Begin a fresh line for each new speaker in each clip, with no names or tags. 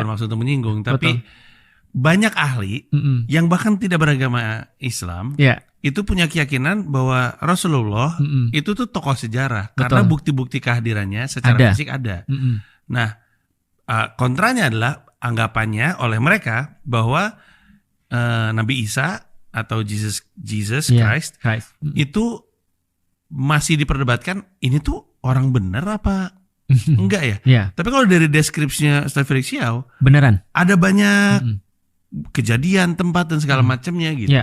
bermaksud untuk menyinggung, tapi banyak ahli yang bahkan tidak beragama Islam itu punya keyakinan bahwa Rasulullah itu tuh tokoh sejarah karena bukti-bukti kehadirannya secara fisik ada. Nah, kontranya adalah anggapannya oleh mereka bahwa Nabi Isa atau Jesus Christ itu masih diperdebatkan, ini tuh orang bener apa enggak ya? Tapi kalau dari deskripsinya Ustaz Felix Xiao,
beneran.
Ada banyak kejadian, tempat dan segala macamnya gitu.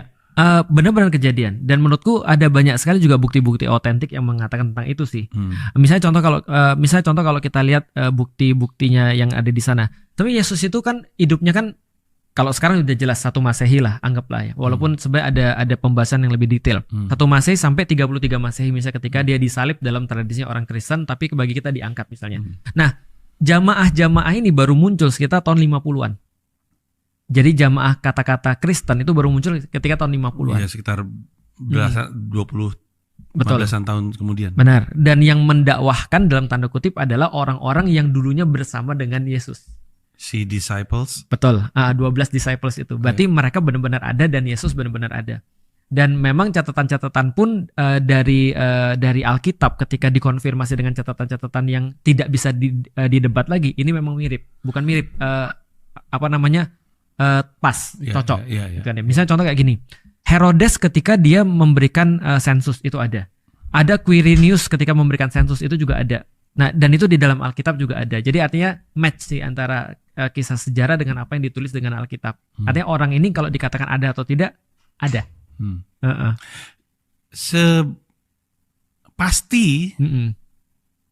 Benar-benar kejadian, dan menurutku ada banyak sekali juga bukti-bukti otentik yang mengatakan tentang itu sih. Misalnya contoh kalau kita lihat bukti-buktinya yang ada di sana. Tapi Yesus itu kan hidupnya kan kalau sekarang udah jelas 1 Masehi lah, anggaplah ya. Walaupun sebenarnya ada pembahasan yang lebih detail. 1 Masehi sampai 33 Masehi misalnya ketika dia disalib dalam tradisinya orang Kristen, tapi bagi kita diangkat misalnya. Nah, jamaah-jamaah ini baru muncul sekitar tahun 50-an. Jadi jamaah kata-kata Kristen itu baru muncul ketika tahun 50-an.
Iya, sekitar belasan 15-an tahun kemudian.
Benar. Dan yang mendakwahkan dalam tanda kutip adalah orang-orang yang dulunya bersama dengan Yesus.
Si disciples.
Betul, 12 disciples itu. Berarti mereka benar-benar ada dan Yesus benar-benar ada. Dan memang catatan-catatan pun dari Alkitab ketika dikonfirmasi dengan catatan-catatan yang tidak bisa didebat lagi, ini memang mirip. Bukan mirip, pas, cocok. Misalnya contoh kayak gini, Herodes ketika dia memberikan sensus itu ada. Ada Quirinius ketika memberikan sensus itu juga ada. Nah, dan itu di dalam Alkitab juga ada. Jadi artinya match sih antara kisah sejarah dengan apa yang ditulis dengan Alkitab. Artinya orang ini kalau dikatakan ada atau tidak, ada.
Pasti